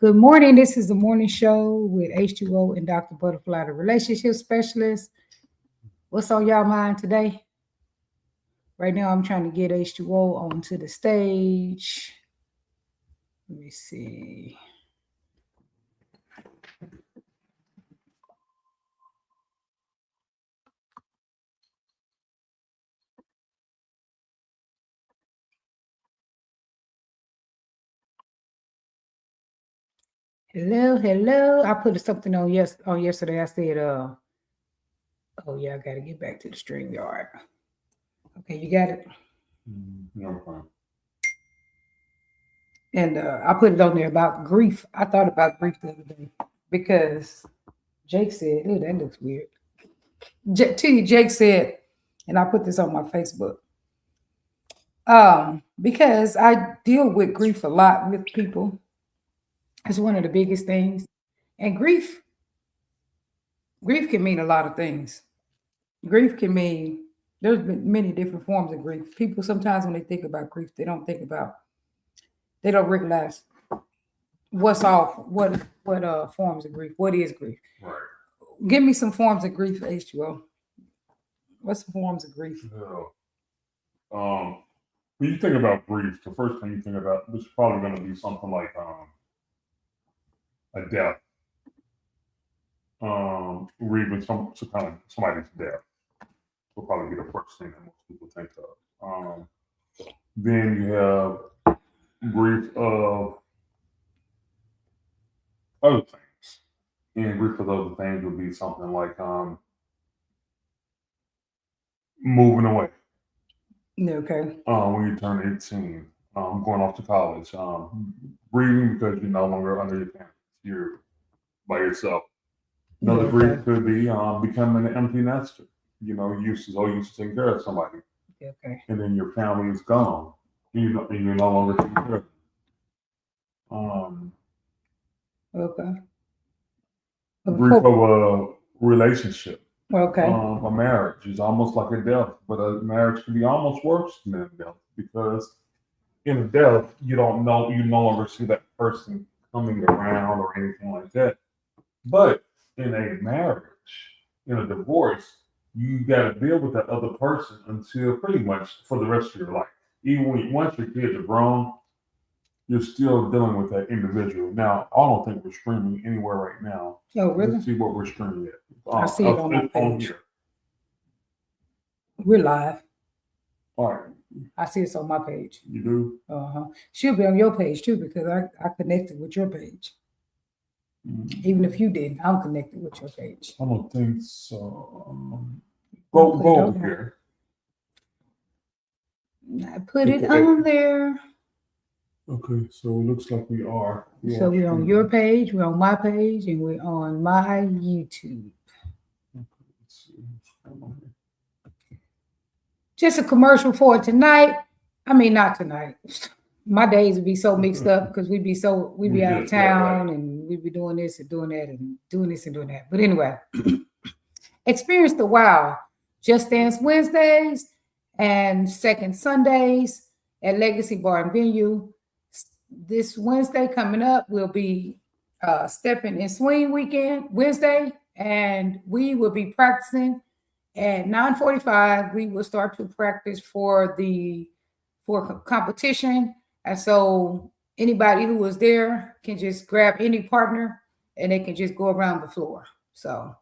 Good morning. This is the morning show with H2O and Dr. Butterfly, the relationship specialist. What's on y'all mind today? Right now, I'm trying to get H2O onto the stage. Let me see. Hello. I put something on yesterday. I said, oh yeah, I gotta get back to the StreamYard. Okay, you got it? No problem. And I put it on there about grief. I thought about grief the other day because Jake said, "Oh, that looks weird." Jake said, and I put this on my Facebook. Because I deal with grief a lot with people. It's one of the biggest things. And grief can mean a lot of things. Grief can mean there's been many different forms of grief. People sometimes when they think about grief, they don't realize what forms of grief. What is grief? Right. Give me some forms of grief, H2O. What's the forms of grief? Yeah. When you think about grief, the first thing you think about is probably going to be something like a death, or even some kind of somebody's death. Will probably be the first thing that most people think of. Then you have grief of other things, and grief of other things would be something like moving away. Okay. When you turn 18, going off to college, grieving because you're no longer under your parents, you're by yourself. Another grief could be becoming an empty nester. You know, you used to take care of somebody, Okay. and then your family is gone, and you're no longer taking care of them. Okay. Grief of a relationship. Okay. A marriage is almost like a death, but a marriage can be almost worse than a death because in a death, you no longer see that person coming around or anything like that. But in a marriage, in a divorce, you got to deal with that other person until pretty much for the rest of your life. Even once your kids are grown, you're still dealing with that individual. Now, I don't think we're streaming anywhere right now. Oh, really? Let's see what we're streaming at. I see it on my page. Here. We're live. All right. I see it's on my page. You do? She'll be on your page too because I connected with your page. Even if you didn't, I'm connected with your page. I don't think so. Go over here. I put it on there. Okay, so it looks like we are. So we're on your page, we're on my page, and we're on my YouTube. Okay, let's see what's going on here. Just a commercial for tonight. I mean, not tonight. My days would be so mixed up because we'd be out of town and we'd be doing this and doing that and doing this and doing that. But anyway, experience the wow. Just Dance Wednesdays and second Sundays at Legacy Bar and Venue. This Wednesday coming up will be Stepping and Swing Weekend Wednesday, and we will be practicing at 9:45. We will start to practice for competition, and so anybody who was there can just grab any partner and they can just go around the floor. So,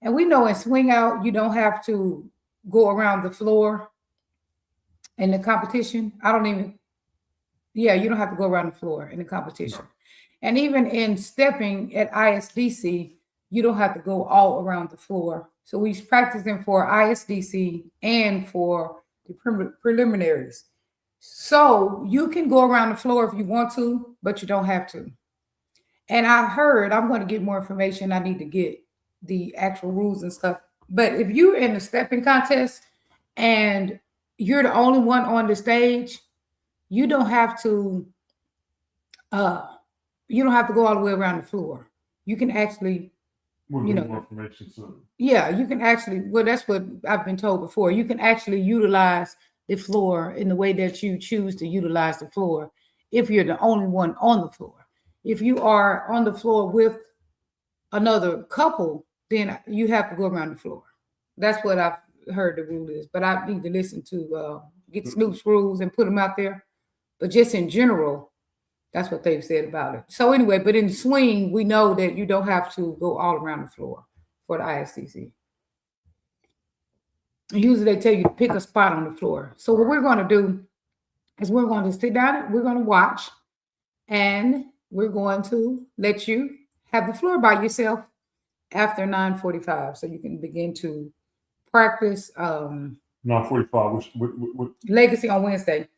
and we know in Swing Out you don't have to go around the floor in the competition. You don't have to go around the floor in the competition. No. And even in stepping at ISDC, you don't have to go all around the floor. So we're practicing for ISDC and for the preliminaries. So you can go around the floor if you want to, but you don't have to. And I'm going to get more information. I need to get the actual rules and stuff. But if you're in the stepping contest and you're the only one on the stage, you don't have to go all the way around the floor. You can actually, more information soon. Yeah, you can actually, well, that's what I've been told before. You can actually utilize the floor in the way that you choose to utilize the floor if you're the only one on the floor. If you are on the floor with another couple, then you have to go around the floor. That's what I've heard the rule is. But I need to listen to get Snoop's rules and put them out there. But just in general, that's what they've said about it. So anyway, but in swing, we know that you don't have to go all around the floor for the ISTC. Usually they tell you to pick a spot on the floor. So what we're going to do is we're going to sit down, we're going to watch, and we're going to let you have the floor by yourself after 9:45, so you can begin to practice 9:45. What legacy on Wednesday.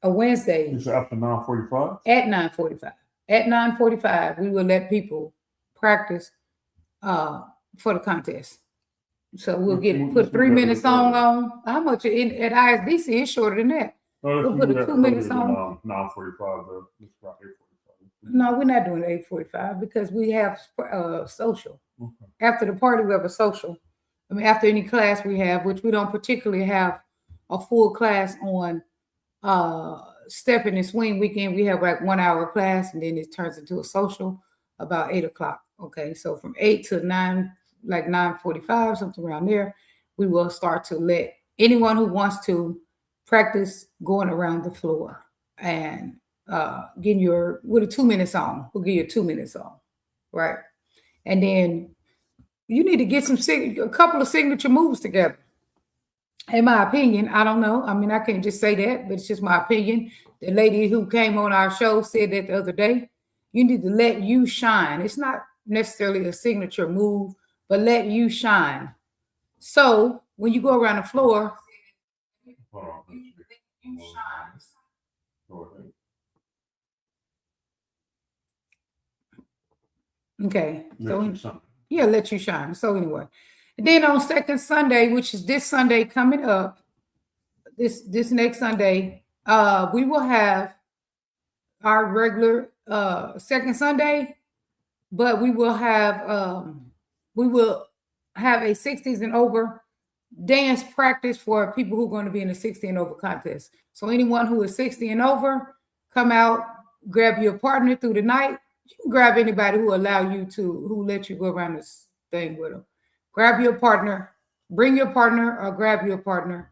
A Wednesday is after 9:45? At 9:45. At 9:45, we will let people practice for the contest. So we'll put a 3-minute song on. How much at ISDC is shorter than that? We'll put a 2-minute song. 9:45. It's about 8:45. No, we're not doing 8:45 because we have social. Okay. After the party, we have a social. I mean, after any class we have, which we don't particularly have a full class on stepping and swing weekend. We have like 1 hour class, and then it turns into a social about 8 o'clock. Okay, so from 8 to 9, like 9:45, something around there, we will start to let anyone who wants to practice going around the floor and getting with a 2-minute song. We'll give you a 2-minute song, right? And then you need to get a couple of signature moves together. In my opinion, I don't know. I mean, I can't just say that, but it's just my opinion. The lady who came on our show said that the other day. You need to let you shine. It's not necessarily a signature move, but let you shine. So when you go around the floor, you shine. Okay. Yeah, let you shine. So anyway, and then on second Sunday, which is this Sunday coming up, this next Sunday, we will have our regular second Sunday, but we will have a 60s and over dance practice for people who are going to be in the 60 and over contest. So anyone who is 60 and over, come out, grab your partner through the night. You can grab anybody who let you go around this thing with them. Grab your partner, bring your partner or grab your partner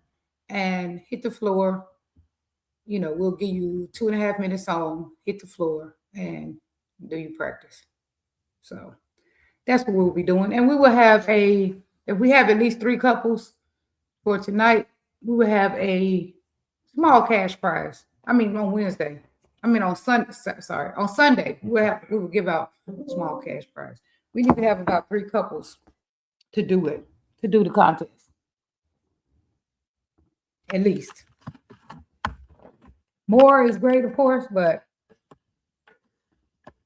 and hit the floor. You know, we'll give you 2.5 minutes song, hit the floor and do your practice. So that's what we'll be doing. And we will have if we have at least 3 couples for tonight, we will have a small cash prize. I mean, on Wednesday. I mean, on Sunday, we will give out a small cash prize. We need to have about 3 couples to do the contest. At least. More is great, of course, but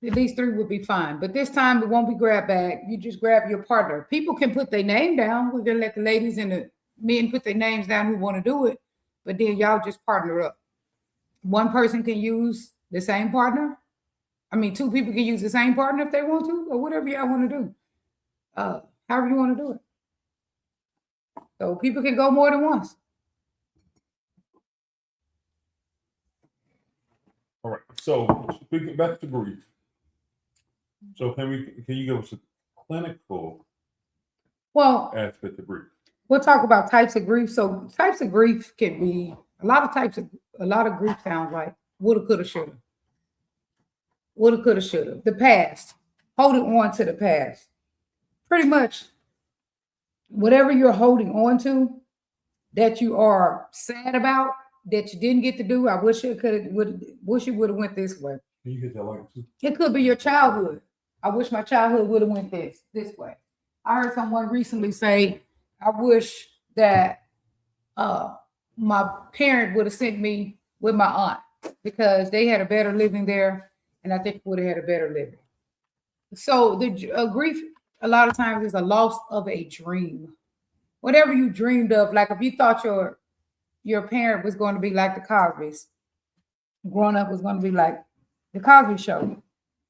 at least 3 would be fine. But this time it won't be grab bag. You just grab your partner. People can put their name down. We're gonna let the ladies and the men put their names down who want to do it, but then y'all just partner up. One person can use the same partner. I mean, 2 people can use the same partner if they want to, or whatever y'all want to do. However you want to do it. So people can go more than once. All right. So speaking back to grief. So can you give us a clinical aspect of grief? We'll talk about types of grief. So types of grief can be a lot of grief sounds like woulda, coulda, shoulda. Woulda, coulda, shoulda. The past. Holding on to the past. Pretty much whatever you're holding on to that you are sad about, that you didn't get to do. I wish it would have went this way. Can you get that light too? It could be your childhood. I wish my childhood would have went this way. I heard someone recently say, I wish that my parent would have sent me with my aunt because they had a better living there, and I think would have had a better living. So the grief a lot of times is a loss of a dream. Whatever you dreamed of, like if you thought your parent was going to be like the Cosbys, growing up was going to be like the Cosby Show,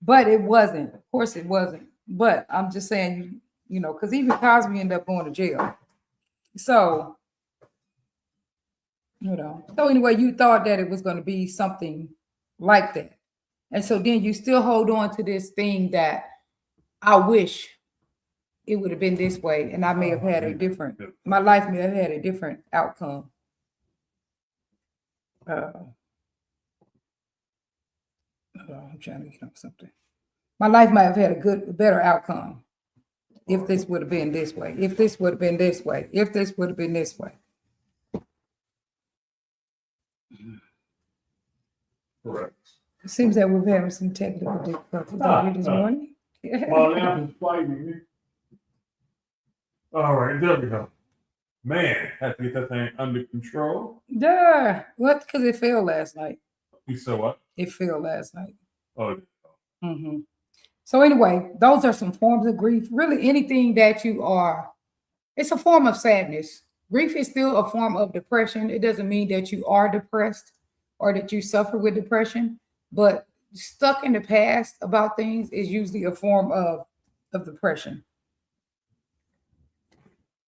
but it wasn't. Of course it wasn't. But I'm just saying, you know, because even Cosby ended up going to jail. So, you know, so anyway, you thought that it was going to be something like that. And so then you still hold on to this thing that I wish it would have been this way, and I may have had a different, my life may have had a different outcome. I'm trying to get on something. My life might have had a better outcome if this would have been this way, if this would have been this way, if this would have been this way. Correct. It seems that we're having some technical difficulties already this morning. Well, now it's fighting me. All right, there we go. Man, had to get that thing under control. Yeah, what? Because it failed last night. You said what? It failed last night. Oh, Mm-hmm. So anyway, those are some forms of grief. Really, anything that you are, it's a form of sadness. Grief is still a form of depression. It doesn't mean that you are depressed or that you suffer with depression, but stuck in the past about things is usually a form of depression.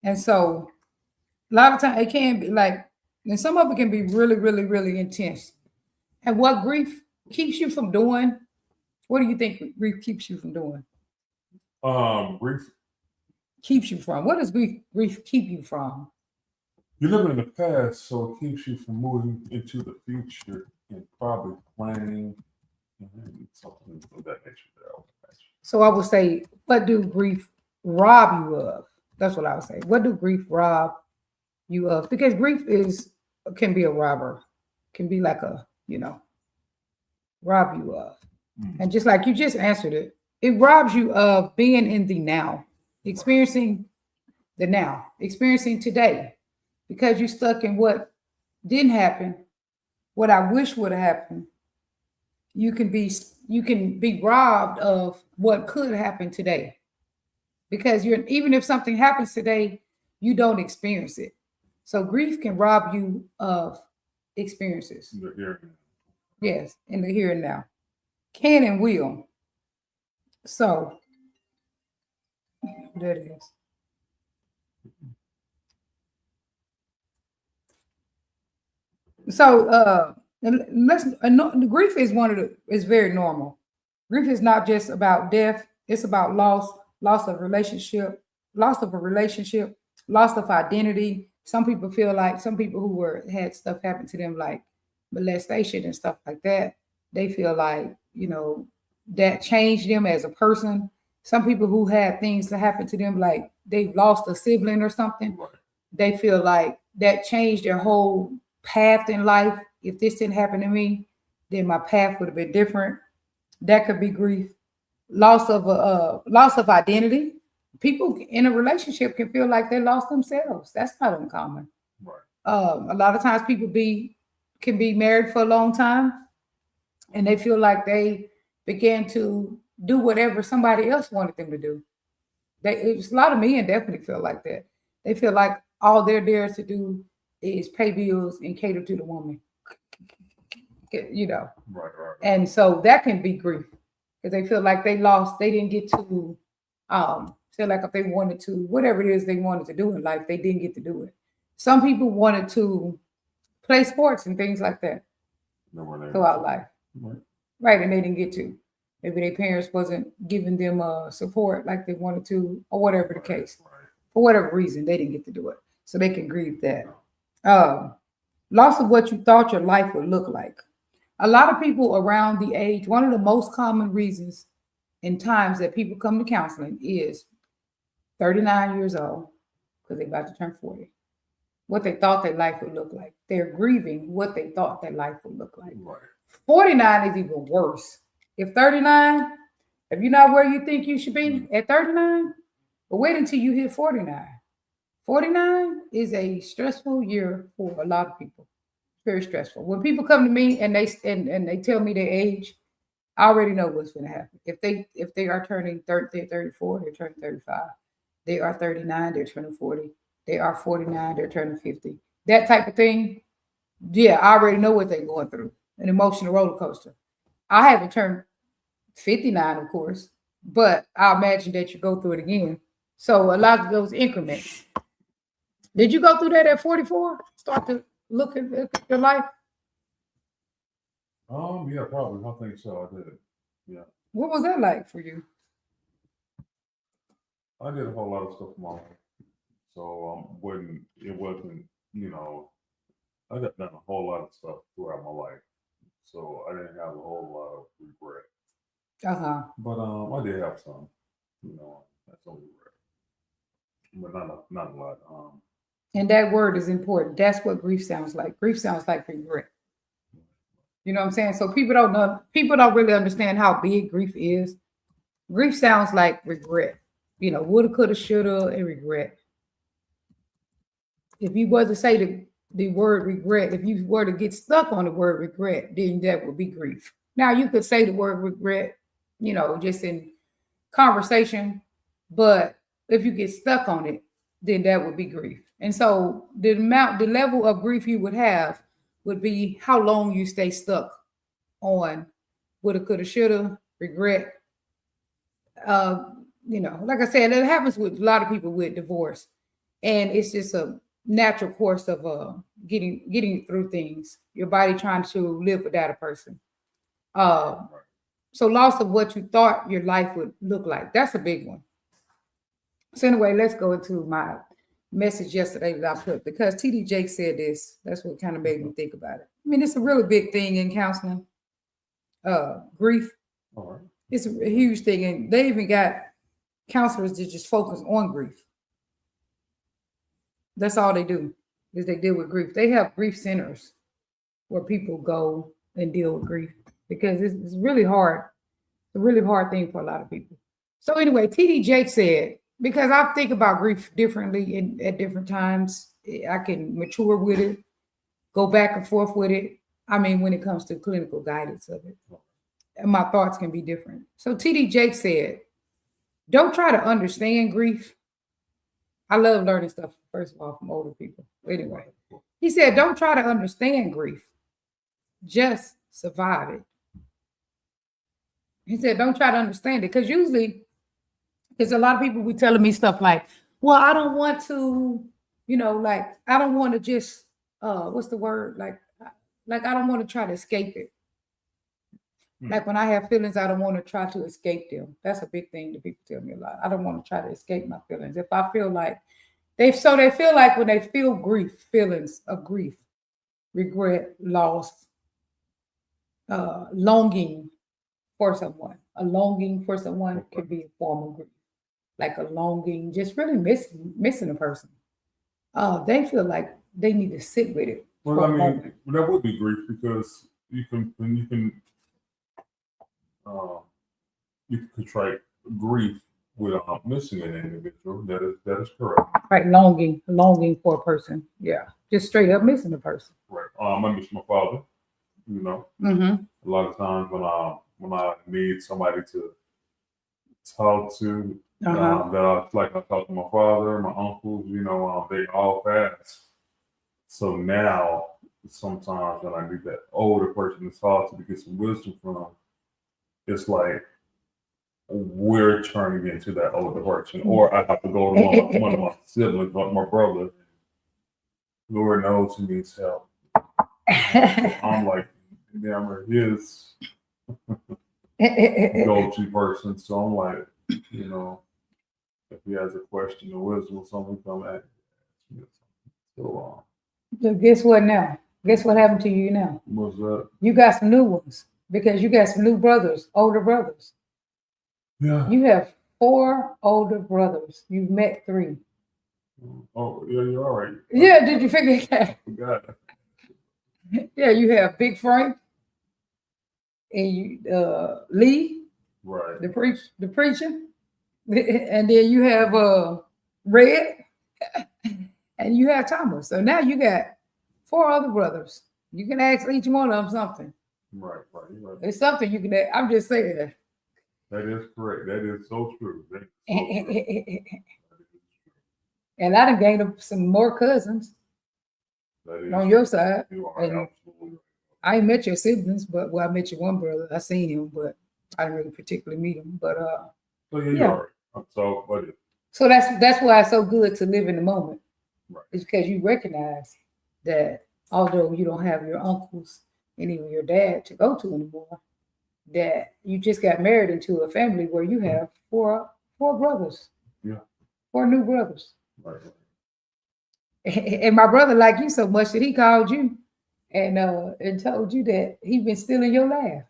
And so a lot of times it can be like, and some of it can be really, really, really intense. And what grief keeps you from doing? What do you think grief keeps you from doing? Grief Keeps you from? What does grief keep you from? you live in the past, so it keeps you from moving into the future and probably planning and something of that nature. So I would say, what do grief rob you of? That's what I would say. What do grief rob you of? Because grief can be a robber, can be like a, rob you of. And just like you just answered it, it robs you of being in the now, experiencing the now, experiencing today, because you're stuck in what didn't happen, what I wish would have happened. You can be robbed of what could happen today, because even if something happens today, you don't experience it. So grief can rob you of experiences. Yes, in the here and now. Can and will. So there it is. So grief is very normal. Grief is not just about death, it's about loss of relationship, loss of a relationship, loss of identity. Some people who had stuff happen to them like molestation and stuff like that, they feel like, that changed them as a person. Some people who had things that happen to them, like they lost a sibling or something, they feel like that changed their whole path in life. If this didn't happen to me, then my path would have been different. That could be grief. Loss of identity. People in a relationship can feel like they lost themselves. That's not uncommon. Right. A lot of times people can be married for a long time, and they feel like they began to do whatever somebody else wanted them to do. A lot of men definitely feel like that. They feel like all they're there to do is pay bills and cater to the woman. Right. And so that can be grief, because they feel like they didn't get to feel like if they wanted to, whatever it is they wanted to do in life, they didn't get to do it. Some people wanted to play sports and things like that throughout life. Right, and they didn't get to. Maybe their parents wasn't giving them support like they wanted to, or whatever the case. For whatever reason, they didn't get to do it. So they can grieve that. Loss of what you thought your life would look like. A lot of people around the age, one of the most common reasons in times that people come to counseling is 39 years old, because they're about to turn 40. What they thought their life would look like. They're grieving what they thought their life would look like. Right. 49 is even worse. If 39, if you're not where you think you should be at 39, but wait until you hit 49. 49 is a stressful year for a lot of people. Very stressful. When people come to me and they tell me their age, I already know what's going to happen. If they are turning 30, they're 34, they're turning 35. They are 39, they're turning 40. They are 49, they're turning 50. That type of thing. Yeah, I already know what they're going through. An emotional roller coaster. I haven't turned 59, of course, but I imagine that you go through it again. So a lot of those increments. Did you go through that at 44? Start to look at your life? Yeah, probably. I think so. I did. Yeah, What was that like for you? I did a whole lot of stuff in my life. So wasn't it wasn't you know I got done a whole lot of stuff throughout my life. So I didn't have a whole lot of regret. Uh-huh. But I did have some. That's some regret, but not a lot. And that word is important. That's what grief sounds like. Grief sounds like regret. You know what I'm saying? So people don't really understand how big grief is. Grief sounds like regret. Woulda, coulda, shoulda, and regret. If you were to say the word regret, if you were to get stuck on the word regret, then that would be grief. Now you could say the word regret, just in conversation, but if you get stuck on it, then that would be grief. And so the level of grief you would have would be how long you stay stuck on woulda, coulda, shoulda, regret. Like I said, it happens with a lot of people with divorce, and it's just a natural course of getting through things. Your body trying to live without a person. Uh, so loss of what you thought your life would look like. That's a big one. So anyway, let's go into my message yesterday that I put because TD Jake said this. That's what kind of made me think about it. I mean, it's a really big thing in counseling. Grief. All right. It's a huge thing, and they even got counselors that just focus on grief. That's all they do is they deal with grief. They have grief centers where people go and deal with grief because it's really hard. It's a really hard thing for a lot of people. So anyway, TD Jake said, because I think about grief differently at different times, I can mature with it, go back and forth with it. I mean, when it comes to clinical guidance of it, and my thoughts can be different. So TD Jake said, don't try to understand grief. I love learning stuff, first of all, from older people. Anyway, he said, don't try to understand grief. Just survive it. He said, don't try to understand it. Because usually, there's a lot of people be telling me stuff like, well, I don't want to, I don't want to just, what's the word? Like I don't want to try to escape it. Like when I have feelings, I don't want to try to escape them. That's a big thing that people tell me a lot. I don't want to try to escape my feelings. If I feel like they feel like when they feel feelings of grief, regret, loss, longing for someone. A longing for someone could be a form of grief. Like a longing, just really missing a person. They feel like they need to sit with it. Well, I mean, that would be grief because you can contract grief with missing an individual. That is correct. Right, longing for a person. Yeah, just straight up missing a person. Right. I miss my father. Mm-hmm. A lot of times when I need somebody to talk to, that I talk to my father, my uncles. They all passed. So now sometimes when I need that older person to talk to get some wisdom from, it's like we're turning into that older person, or I have to go to one of my siblings, like my brother. Lord knows he needs help. I'm like, damn, his go-to person. So I'm like, if he has a question or wisdom or something, come at me. So guess what now? Guess what happened to you now? What's that? You got some new ones because you got some new brothers, older brothers. Yeah. You have 4 older brothers. You've met 3. Oh, yeah, you're all right. Yeah, did you figure that? Got it. Yeah, you have Big Frank and you Lee, right? The preacher, and then you have Red, and you have Thomas. So now you got 4 other brothers. You can ask each one of them something. Right. It's something you can ask. I'm just saying that. That is correct. That is so true. And I done gained up some more cousins on your side. You are absolutely. I ain't met your siblings, but I met your one brother. I seen him, but I didn't really particularly meet him. But so yeah, you are right. So that's why it's so good to live in the moment. Right. It's because you recognize that although you don't have your uncles and even your dad to go to anymore. That you just got married into a family where you have four brothers, Yeah. 4 new brothers. Right. And my brother liked you so much that he called you and told you that he been stealing your laugh.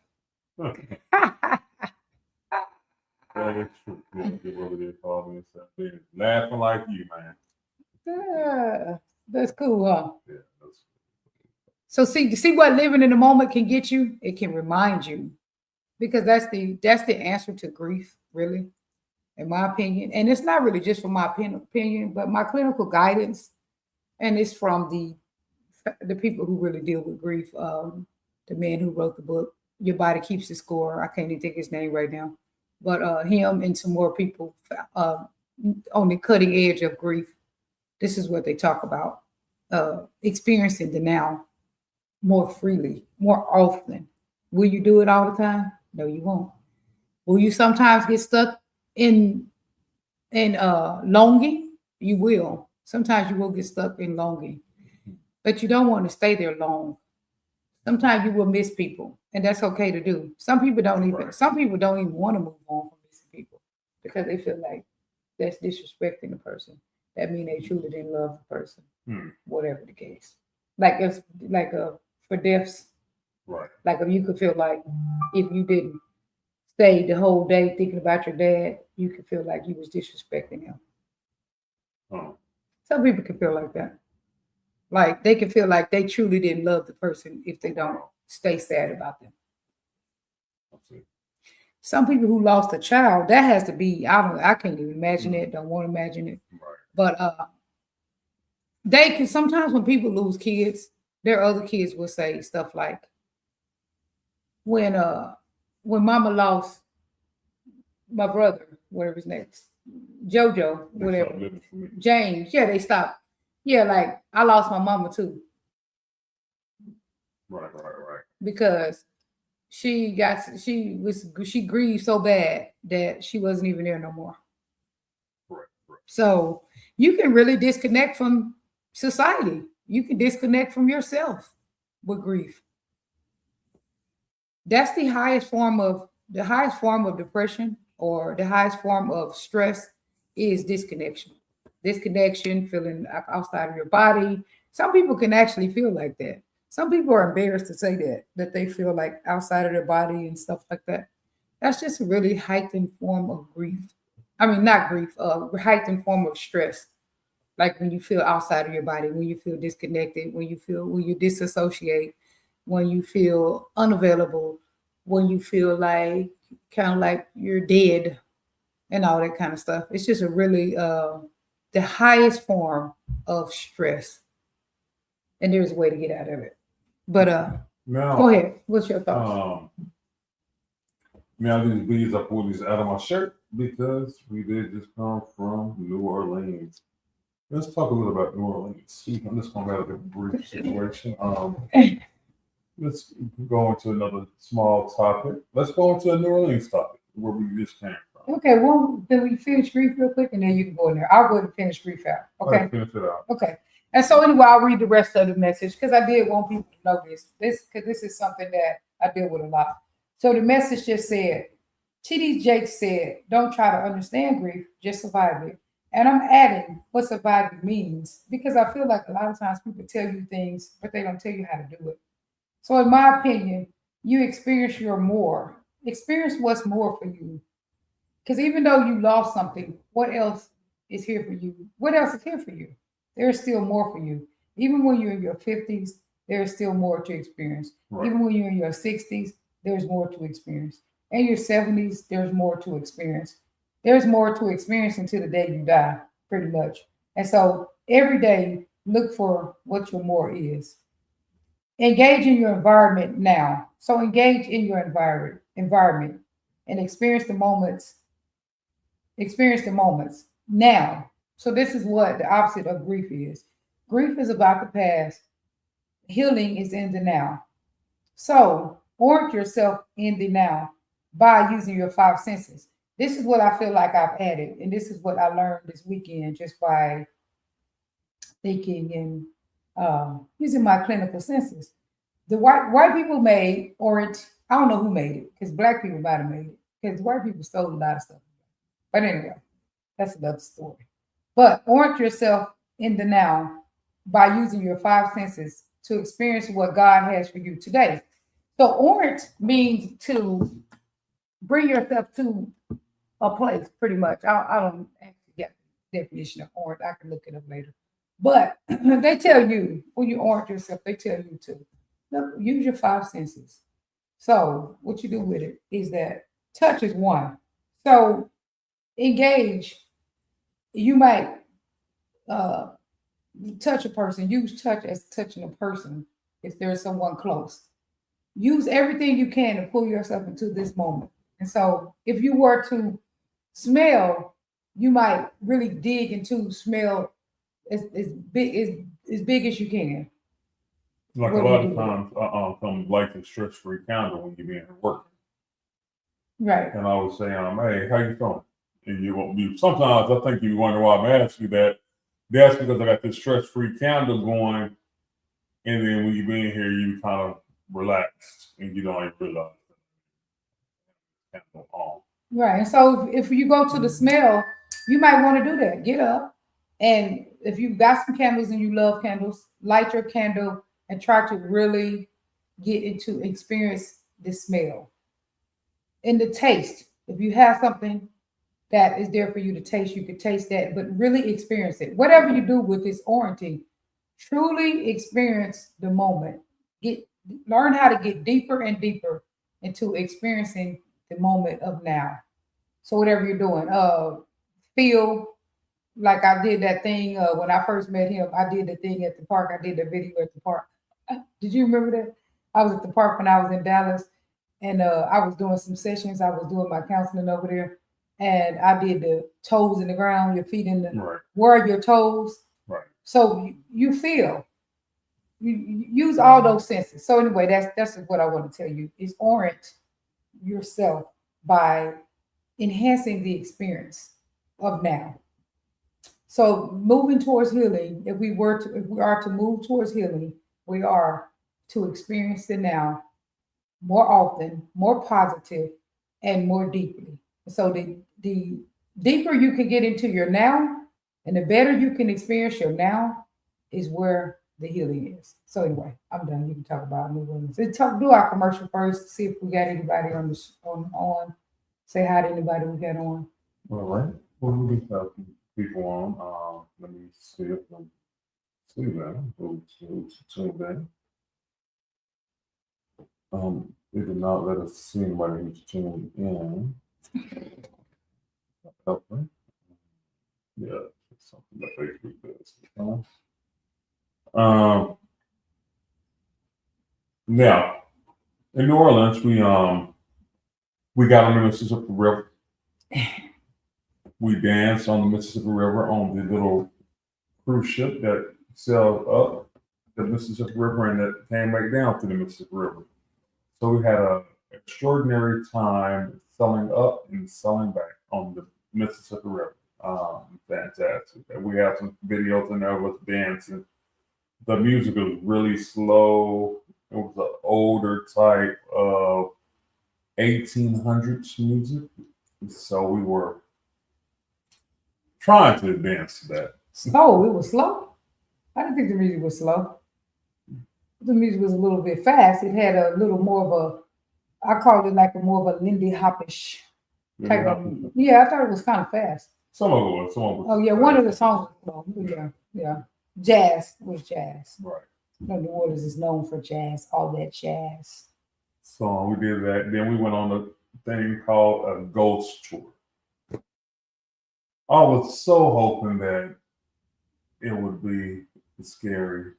That is true. Yeah, your brother did call me and said, "They're laughing like you, man." Yeah, that's cool, huh? Yeah, that's So see what living in the moment can get you. It can remind you, because that's the answer to grief, really, in my opinion. And it's not really just from my opinion, but my clinical guidance, and it's from the people who really deal with grief. The man who wrote the book, Your Body Keeps the Score. I can't even think his name right now, but him and some more people on the cutting edge of grief. This is what they talk about: experiencing the now more freely, more often. Will you do it all the time? No, you won't. Will you sometimes get stuck in longing? You will. Sometimes you will get stuck in longing, but you don't want to stay there long. Sometimes you will miss people, and that's okay to do. Some people don't even. Right. Some people don't even want to move on from missing people because they feel like that's disrespecting the person. That means they truly didn't love the person, Hmm. whatever the case. Like it's like for deaths, right. like if you could feel like if you didn't stay the whole day thinking about your dad, you could feel like you was disrespecting him. Oh, Some people can feel like that. Like they can feel like they truly didn't love the person if they don't stay sad about them. I see. Some people who lost a child, that has to be, I can't even imagine it, don't want to imagine it. Right. But they can sometimes when people lose kids, their other kids will say stuff like when mama lost my brother, whatever's next, Jojo, They whatever, stopped living for me. James, yeah, they stopped. Yeah, like I lost my mama too Right. Right. because she grieved so bad that she wasn't even there no more. Right. Right. So you can really disconnect from society. You can disconnect from yourself with grief. That's the highest form of depression, or the highest form of stress is disconnection. Disconnection, feeling outside of your body. Some people can actually feel like that. Some people are embarrassed to say that they feel like outside of their body and stuff like that. That's just a really heightened form of grief. I mean, not grief, heightened form of stress. Like when you feel outside of your body, when you feel disconnected, when you disassociate, when you feel unavailable, when you feel like kind of like you're dead and all that kind of stuff. It's just a really the highest form of stress, and there's a way to get out of it. But Now, go ahead. What's your thoughts? Now these beads I pulled these out of my shirt because we did just come from New Orleans. Let's talk a little about New Orleans. I'm just gonna have a brief situation. Let's go into another small topic. Let's go into a New Orleans topic where we just came from. Okay, well, then we finish grief real quick, and then you can go in there. I'll go ahead and finish grief out. Okay. Let's finish it out. Okay. And so anyway, I'll read the rest of the message because I did want people to know this. Because this is something that I deal with a lot. So the message just said, TD Jake said, don't try to understand grief, just survive it. And I'm adding what surviving means because I feel like a lot of times people tell you things, but they don't tell you how to do it. So in my opinion, you experience your more. Experience what's more for you. Because even though you lost something, what else is here for you? What else is here for you? There's still more for you. Even when you're in your 50s, there's still more to experience. Right. Even when you're in your 60s, there's more to experience. In your 70s, there's more to experience. There's more to experience until the day you die, pretty much. And so every day, look for what your more is. Engage in your environment now. So engage in your environment and experience the moments now. So this is what the opposite of grief is. Grief is about the past. Healing is in the now. So orient yourself in the now by using your 5 senses. This is what I feel like I've added, and this is what I learned this weekend just by thinking and using my clinical senses. The white people made orange. I don't know who made it because black people might have made it because white people stole a lot of stuff. But anyway, that's another story. But orient yourself in the now by using your five senses to experience what God has for you today. So orient means to bring yourself to a place, pretty much. I don't actually get the definition of orient. I can look it up later. But they tell you when you orient yourself, they tell you to look, use your five senses. So what you do with it is that touch is one. So engage. You might uh, touch a person. Use touch as touching a person if there's someone close. Use everything you can to pull yourself into this moment. And so if you were to smell, you might really dig into smell as big as you can. Like What a do you lot of do? times, come like the stress-free candle when you're being working. Right. And I would say, hey, how you feeling? And you won't be. Sometimes I think you wonder why I'm asking you that. That's because I got this stress-free candle going, and then when you be in here, you kind of relaxed, and you don't even realize the candle on. Right. And so if you go to the smell, you might want to do that. Get up. And if you've got some candles and you love candles, light your candle and try to really get into experience the smell and the taste. If you have something that is there for you to taste, you could taste that, but really experience it. Whatever you do with this orienting, truly experience the moment. Get learn how to get deeper and deeper into experiencing the moment of now. So whatever you're doing, feel like I did that thing when I first met him. I did the thing at the park. I did the video at the park. Did you remember that? I was at the park when I was in Dallas, and I was doing some sessions. I was doing my counseling over there, and I did the toes in the ground, your feet in the Right. where are your toes. Right. So you feel. You use all those senses. So anyway, that's what I want to tell you is orient yourself by enhancing the experience of now. So moving towards healing, if we are to move towards healing, we are to experience the now more often, more positive, and more deeply. So the deeper you can get into your now, and the better you can experience your now, is where the healing is. So anyway, I'm done. You can talk about new ones. Do our commercial first. See if we got anybody on the on. Say hi to anybody we got on. All right. Well, we do have people on. Let me see if I see them. Who's tuned in? They did not let us see anybody who's tuned in. Okay. Yeah, it's something that Facebook does. Now in New Orleans, we got on the Mississippi River. We danced on the Mississippi River on the little cruise ship that sailed up the Mississippi River and that came back down to the Mississippi River. So we had an extraordinary time selling up and selling back on the Mississippi River. Fantastic. And we have some videos in there with dancing. The music was really slow. It was an older type of 1800s music. So we were trying to dance to that. Slow. It was slow. I didn't think the music was slow. The music was a little bit fast. It had a little more of a, I call it like a more of a Lindy Hopish type of. Yeah, I thought it was kind of fast. Some of it was. Some of it was. Oh yeah, one of the songs was slow. Yeah, yeah. Jazz was jazz. Right. You know, New Orleans is known for jazz, all that jazz. So we did that. Then we went on a thing called a ghost tour. I was so hoping that it would be scary.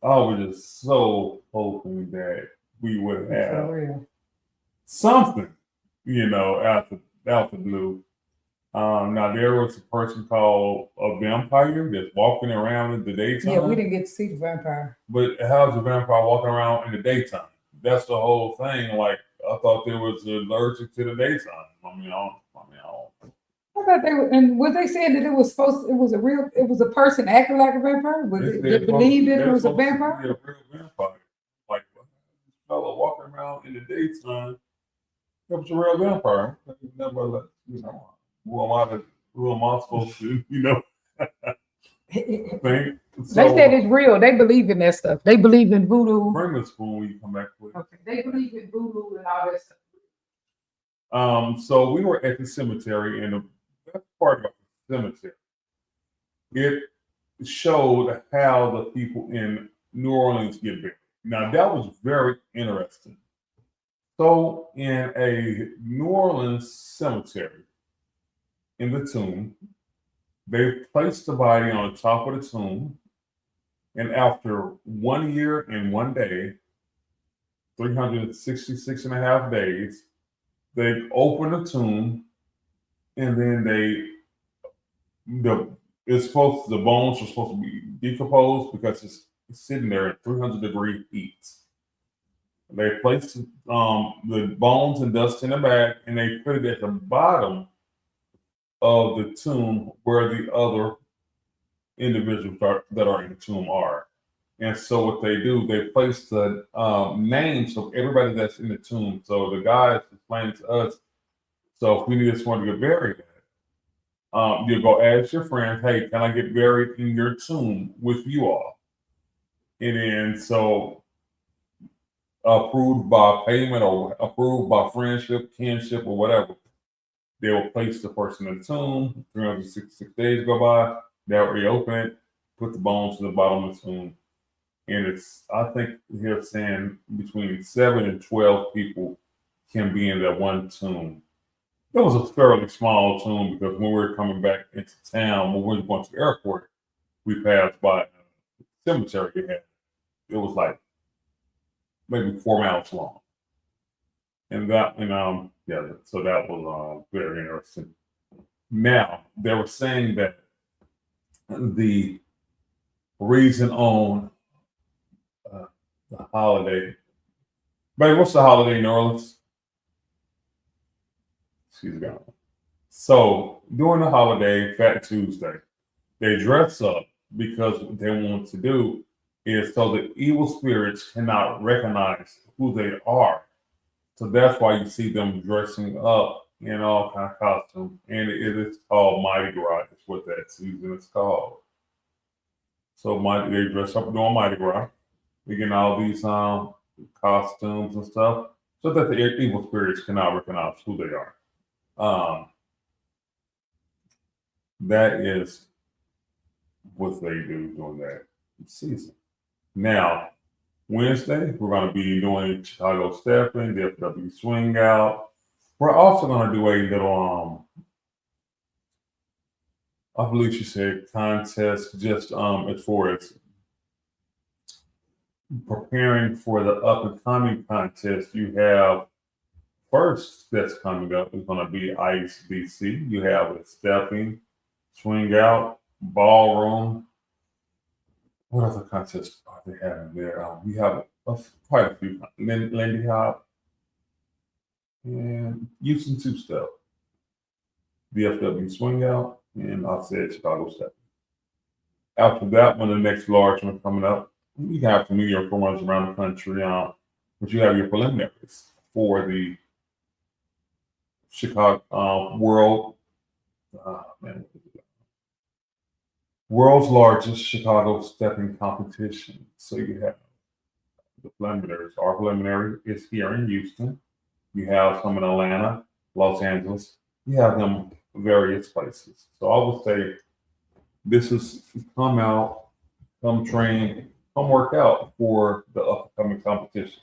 I was just so hoping that we would For have real. something, out the blue. Now there was a person called a vampire that's walking around in the daytime. Yeah, we didn't get to see the vampire. But how's a vampire walking around in the daytime? That's the whole thing. Like I thought they was allergic to the daytime. I don't. I thought they were, and was they saying that it was a person acting like a vampire? Was They it, they believed that it was a vampire? Be a real vampire. Like fella walking around in the daytime. That was a real vampire. Never let who am I supposed to, think? They So said it's real. They believe in that stuff. They believe in voodoo. bring the spoon when you come back, please. Okay. They believe in voodoo and all that stuff. So we were at the cemetery, and the best part about the cemetery, it showed how the people in New Orleans get buried. Now that was very interesting. So in a New Orleans cemetery, in the tomb, they placed the body on the top of the tomb, and after 1 year and 1 day, 366 and a half days, they open the tomb, and then the bones are supposed to be decomposed because it's sitting there at 300-degree heat. They place the bones and dust in the bag, and they put it at the bottom of the tomb where the other individuals that are in the tomb are. And so what they do, they place the names of everybody that's in the tomb. So the guys explained to us, so if we need someone to get buried at, you go ask your friends, hey, can I get buried in your tomb with you all? And then so approved by payment or approved by friendship, kinship, or whatever, they will place the person in the tomb. 366 days go by, they'll reopen it, put the bones to the bottom of the tomb. And it's, I think they're saying between 7 and 12 people can be in that one tomb. It was a fairly small tomb because when we were coming back into town, when we were going to the airport, we passed by a cemetery it had. It was like maybe 4 miles long. And so that was very interesting. Now, they were saying that the reason on the holiday, baby, what's the holiday in New Orleans? She's gone. So during the holiday, Fat Tuesday, they dress up because what they want to do is so that evil spirits cannot recognize who they are. So that's why you see them dressing up in all kind of costumes, and it is called Mardi Gras. Is what that season is called. So they dress up doing Mardi Gras. They get all these costumes and stuff, so that the evil spirits cannot recognize who they are. That is what they do during that season. Now, Wednesday, we're going to be doing Chicago Stepping, the FW Swing Out. We're also going to do a little, I believe she said contest, just as far as preparing for the up and coming contest. You have first that's coming up is going to be Ice DC. You have a Stepping, Swing Out, Ballroom. What other contests are they having there? We have quite a few. Lindy Hop and Houston Two Step, VFW Swing Out, and I said Chicago Step. After that one, the next large one coming up, you have the New York runs around the country, but you have your preliminaries for the Chicago world's largest Chicago stepping competition. So you have the preliminaries. Our preliminary is here in Houston. You have some in Atlanta, Los Angeles. You have them various places. So I would say this is come out, come train, come work out for the upcoming competitions.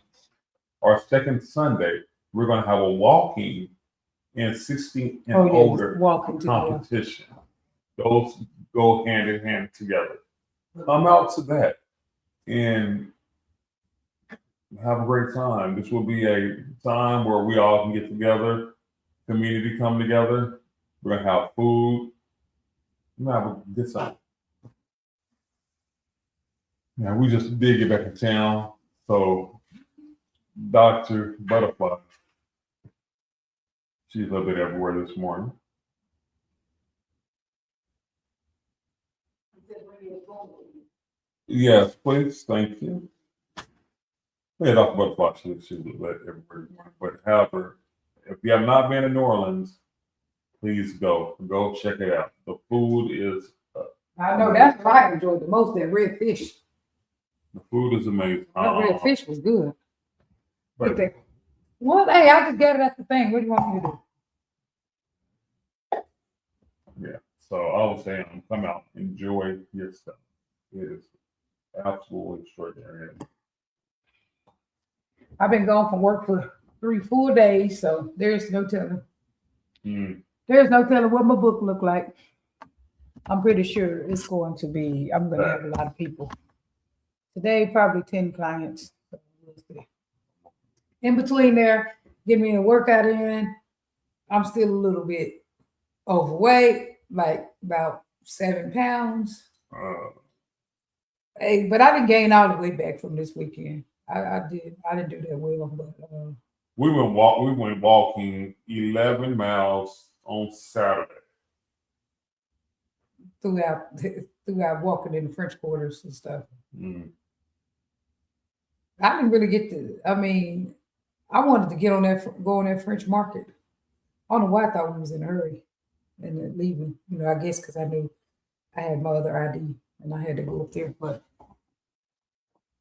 Our second Sunday, we're going to have a walking and 16 and older competition. Those go hand in hand together. Come out to that and have a great time. This will be a time where we all can get together, community come together. We're going to have food. We're going to have a good time. Now, we just did get back in town. So, Dr. Butterfly, she's a little bit everywhere this morning. Yes, please. Thank you. Yeah, Dr. Butterfly, she would let everybody know. But however, if you have not been to New Orleans, please go. Go check it out. The food is I know that's what I enjoyed the most, that red fish. amazing. That red fish was good. But What? Hey, I just got it at the thing. What do you want me to do? yeah, so I was saying, come out, enjoy yourself. It is absolutely extraordinary. I've been gone from work for 3 full days, so there's no telling. There's no telling what my book look like. I'm pretty sure it's going to be, I'm going to have a lot of people. Today, probably 10 clients. In between there, getting me a workout in, I'm still a little bit overweight, like about 7 pounds. Hey, but I didn't gain all the way back from this weekend. I didn't do that well, but we went walking 11 miles on Saturday. Throughout walking in the French Quarters and stuff. I didn't really get to. I mean, I wanted to go on that French market. I don't know why I thought we was in a hurry and then leaving. You know, I guess because I knew I had my other ID and I had to go up there. But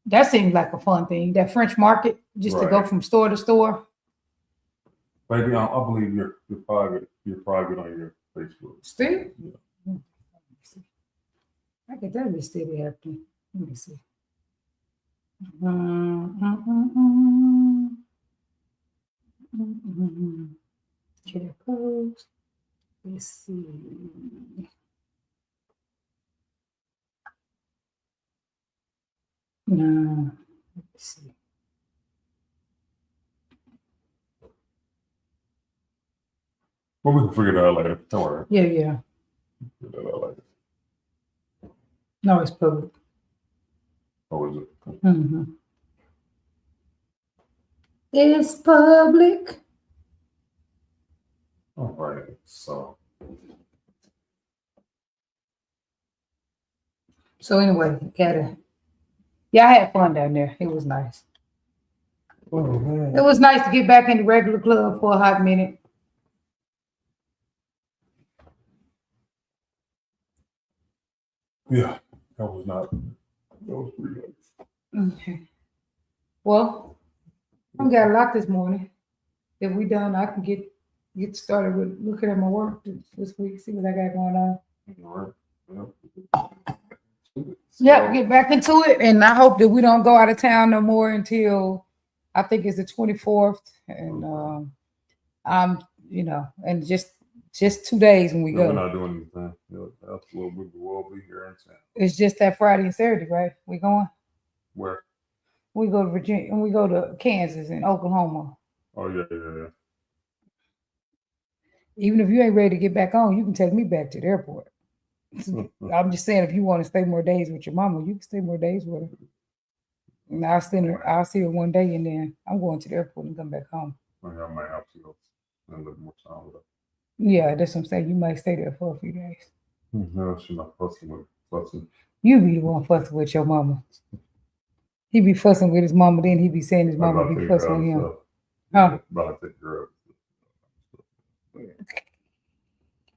that seemed like a fun thing. That French market, just to go from store to store. Baby, I believe you're private. You're private on your Facebook. Still? Yeah. I could tell you still happening. Let me see. Can I post? Let's see. No. Let's see. Well, we can figure it out later. Don't worry. Yeah. Figure that out later. No, it's public. Or is it? It's public. All right. So anyway, I had fun down there. It was nice. It was nice to get back in the regular club for a hot minute. Yeah, that was pretty good. Okay. Well, I got a lot this morning. If we done, I can get started with looking at my work this week, see what I got going on. All right. Yeah, get back into it, and I hope that we don't go out of town no more until I think it's the 24th, and and just 2 days when we go. We're not doing anything. Absolutely, we will be here in town. It's just that Friday and Saturday, right? We going? Where? We go to Virginia, and we go to Kansas and Oklahoma. Oh yeah. Even if you ain't ready to get back on, you can take me back to the airport. I'm just saying, if you want to stay more days with your mama, you can stay more days with her. And I'll see her one day, and then I'm going to the airport and come back home. I might have to go spend a little more time with her. Yeah, that's what I'm saying. You might stay there for a few days. No, she's not fussing. You be the one fussing with your mama. He be fussing with his mama, then he be saying his mama be fussing with him. Huh? About to take her up.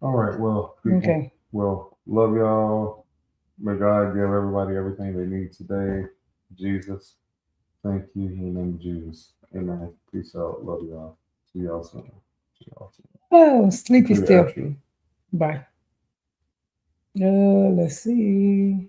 All right, well, people, okay. Well, love y'all. May God give everybody everything they need today. Jesus, thank you in the name of Jesus. Amen. Peace out. Love y'all. See y'all soon. Oh, sleepy still. Bye. Let's see.